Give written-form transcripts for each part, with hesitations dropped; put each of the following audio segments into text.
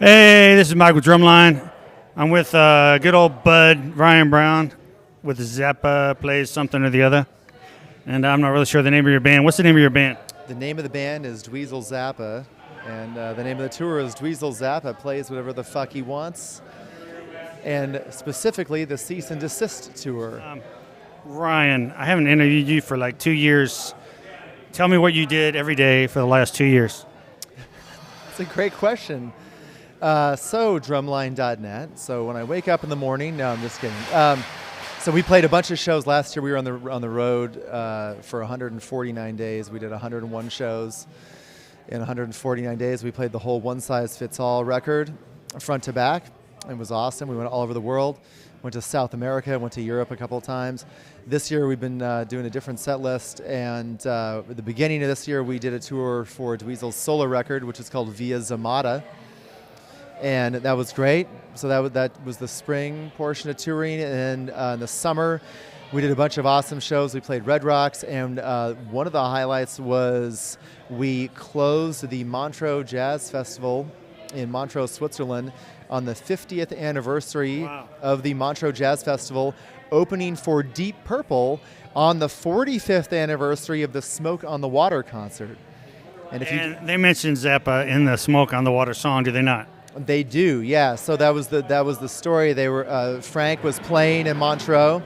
Hey, this is Mike with Drumline. I'm with good old bud Ryan Brown with Zappa plays something or the other. And I'm not really sure the name of your band. What's the name of your band? The name of the band is Dweezil Zappa, and the name of the tour is Dweezil Zappa Plays Whatever the Fuck He Wants, and specifically the Cease and Desist tour. Ryan, I haven't interviewed you for like 2 years. Tell me what you did every day for the last 2 years. It's a great question. So drumline.net. So when I wake up in the morning, no, I'm just kidding. So we played a bunch of shows last year. We were on the road for 149 days. We did 101 shows in 149 days. We played the whole One Size Fits All record, front to back. It was awesome. We went all over the world. Went to South America. Went to Europe a couple of times. This year we've been doing a different set list. And at the beginning of this year, we did a tour for Dweezil's solo record, which is called Via Zamata. And that was great. So that was the spring portion of touring. And in the summer, we did a bunch of awesome shows. We played Red Rocks. And one of the highlights was we closed the Montreux Jazz Festival in Montreux, Switzerland on the 50th anniversary of the Montreux Jazz Festival, opening for Deep Purple on the 45th anniversary of the Smoke on the Water concert. And they mentioned Zappa in the Smoke on the Water song, do they not? They do, yeah. So that was the story. They were Frank was playing in Montreux,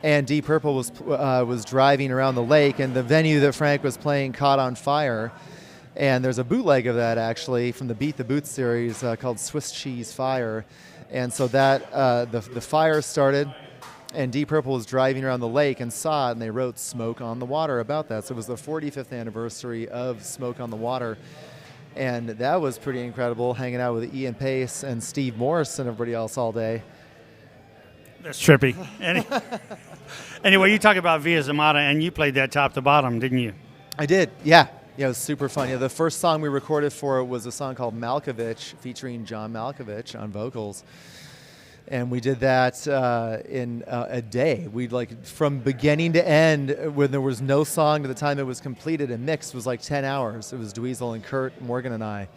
and Deep Purple was driving around the lake, and the venue that Frank was playing caught on fire. And there's a bootleg of that actually from the Beat the Booth series called Swiss Cheese Fire, and so that the fire started, and Deep Purple was driving around the lake and saw it, and they wrote "Smoke on the Water" about that. So it was the 45th anniversary of Smoke on the Water. And that was pretty incredible, hanging out with Ian Pace and Steve Morse and everybody else all day. That's trippy. Anyway, you talk about Via Zamata, and you played that top to bottom, didn't you? I did, yeah. Yeah, it was super fun. Yeah, the first song we recorded for it was a song called Malkovich, featuring John Malkovich on vocals. And we did that in a day. We from beginning to end, when there was no song to the time it was completed and mixed, was like 10 hours. It was Dweezil and Kurt, Morgan and I.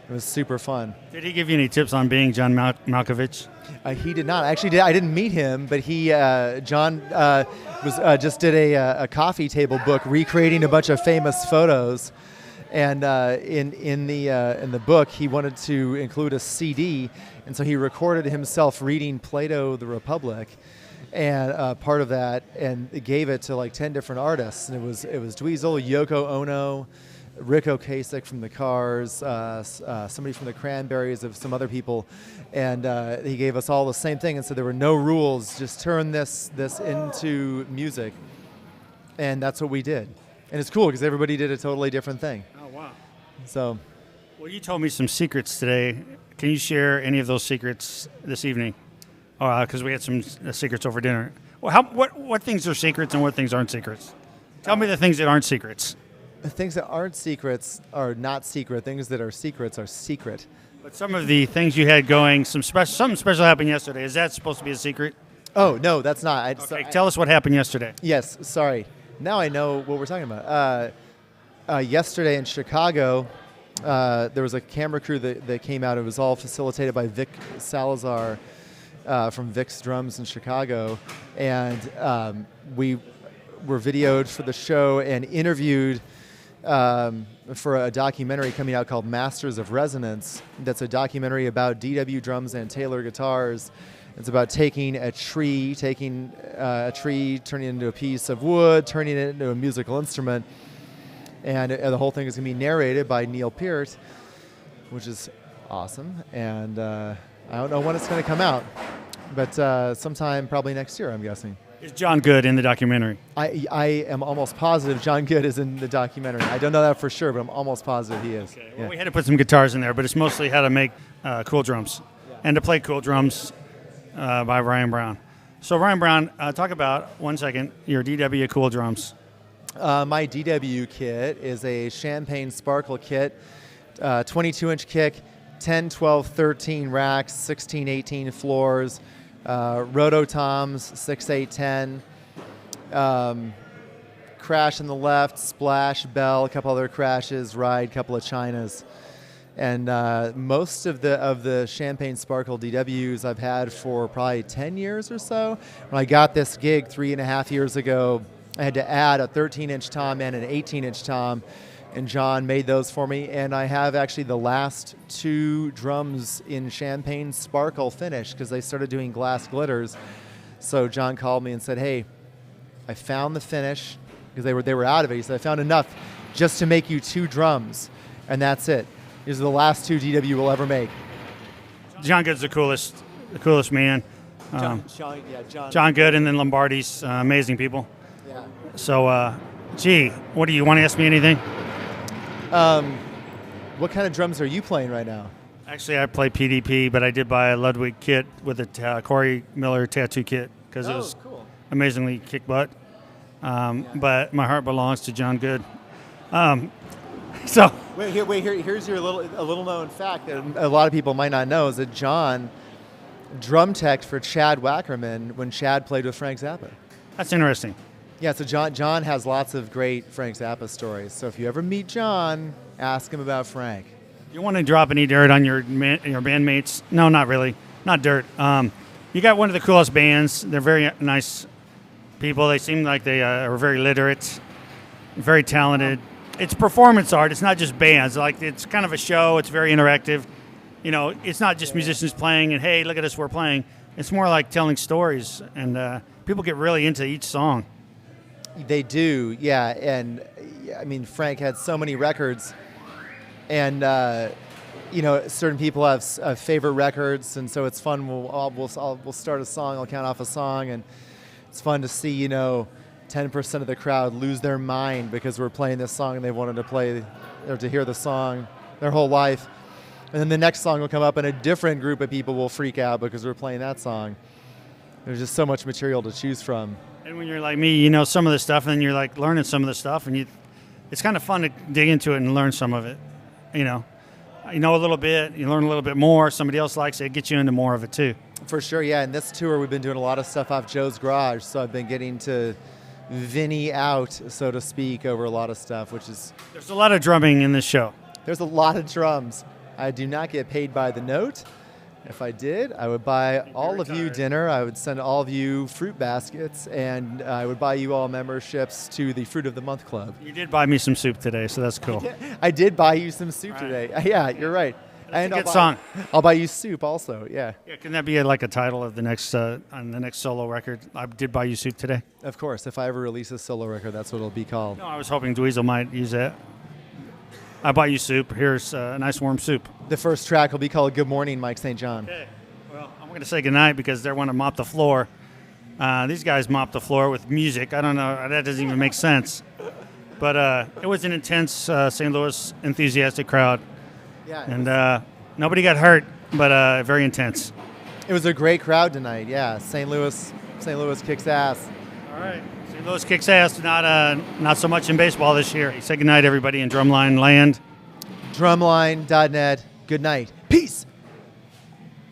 It was super fun. Did he give you any tips on being John Malkovich? He did not. Actually, I didn't meet him, but John just did a coffee table book recreating a bunch of famous photos. And in the book, he wanted to include a CD, and so he recorded himself reading Plato the Republic, and part of that, and gave it to like 10 different artists. And it was Dweezil, Yoko Ono, Rick Ocasek from the Cars, somebody from the Cranberries, of some other people, and he gave us all the same thing. And so there were no rules; just turn this into music, and that's what we did. And it's cool because everybody did a totally different thing. Oh, wow. So, well, you told me some secrets today. Can you share any of those secrets this evening? Because we had some secrets over dinner. Well, what things are secrets and what things aren't secrets? Tell me the things that aren't secrets. The things that aren't secrets are not secret. Things that are secrets are secret. But some of the things you had going, something special happened yesterday. Is that supposed to be a secret? Oh, no, that's not. Tell us what happened yesterday. Yes, sorry. Now I know what we're talking about. Yesterday in Chicago, there was a camera crew that came out. It was all facilitated by Vic Salazar from Vic's Drums in Chicago. And we were videoed for the show and interviewed for a documentary coming out called Masters of Resonance. That's a documentary about DW drums and Taylor guitars. It's about taking a tree, turning it into a piece of wood, turning it into a musical instrument. And the whole thing is going to be narrated by Neil Peart, which is awesome. And I don't know when it's going to come out, but sometime probably next year, I'm guessing. Is John Good in the documentary? I am almost positive John Good is in the documentary. I don't know that for sure, but I'm almost positive he is. Okay. Well, we had to put some guitars in there, but it's mostly how to make cool drums and to play cool drums. By Ryan Brown. So Ryan Brown, talk about, 1 second, your DW cool drums. My DW kit is a Champagne Sparkle kit, 22-inch kick, 10, 12, 13 racks, 16, 18 floors, rototoms, 6, 8, 10, crash on the left, splash, bell, a couple other crashes, ride, couple of Chinas. And most of the Champagne Sparkle DWs I've had for probably 10 years or so. When I got this gig 3.5 years ago, I had to add a 13-inch tom and an 18-inch tom, and John made those for me. And I have actually the last 2 drums in Champagne Sparkle finished because they started doing glass glitters. So John called me and said, hey, I found the finish, because they were out of it. He said, I found enough just to make you 2 drums, and that's it. These are the last 2 DW will ever make. John Good's the coolest man. John Good and then Lombardi's amazing people. Yeah. So, what do you want to ask me anything? What kind of drums are you playing right now? Actually, I play PDP, but I did buy a Ludwig kit with a Corey Miller tattoo kit because it was cool. Amazingly kick butt. But my heart belongs to John Good. So here's your a little known fact that a lot of people might not know is that John drum teched for Chad Wackerman when Chad played with Frank Zappa. That's interesting. Yeah, so John has lots of great Frank Zappa stories. So if you ever meet John, ask him about Frank. You want to drop any dirt on your bandmates? No, not really. Not dirt. You got one of the coolest bands. They're very nice people. They seem like they are very literate, very talented. It's performance art. It's not just bands. Like, it's kind of a show. It's very interactive. You know, it's not just musicians playing and, hey, look at us, we're playing. It's more like telling stories, and people get really into each song. They do, yeah. And I mean, Frank had so many records, and certain people have favorite records, and so it's fun. We'll start a song. I'll count off a song, and it's fun to see 10% of the crowd lose their mind because we're playing this song and they wanted to play or to hear the song their whole life. And then the next song will come up and a different group of people will freak out because we're playing that song. There's just so much material to choose from. And when you're like me, you know some of the stuff, and then you're like learning some of the stuff, and it's kind of fun to dig into it and learn some of it. You know a little bit, you learn a little bit more. Somebody else likes it, gets you into more of it too. For sure, yeah. And this tour, we've been doing a lot of stuff off Joe's garage, so I've been getting to Vinny out, so to speak, over a lot of stuff, which is... There's a lot of drumming in this show. There's a lot of drums. I do not get paid by the note. If I did, I would buy all of you dinner. I would send all of you fruit baskets, and I would buy you all memberships to the Fruit of the Month Club. You did buy me some soup today, so that's cool. I did buy you some soup today. Yeah, you're right. That's a good song. I'll buy you soup also, yeah. Yeah, can that be like a title of the next on the next solo record? I did buy you soup today. Of course. If I ever release a solo record, that's what it'll be called. No, I was hoping Dweezil might use that. I bought you soup. Here's a nice warm soup. The first track will be called Good Morning, Mike St. John. Okay. Well, I'm going to say goodnight because they want to mop the floor. These guys mop the floor with music. I don't know. That doesn't even make sense. But it was an intense St. Louis enthusiastic crowd. Yeah. And nobody got hurt, but very intense. It was a great crowd tonight, yeah. St. Louis kicks ass. All right. St. Louis kicks ass, not so much in baseball this year. Say goodnight, everybody, in Drumline Land. Drumline.net. Good night. Peace.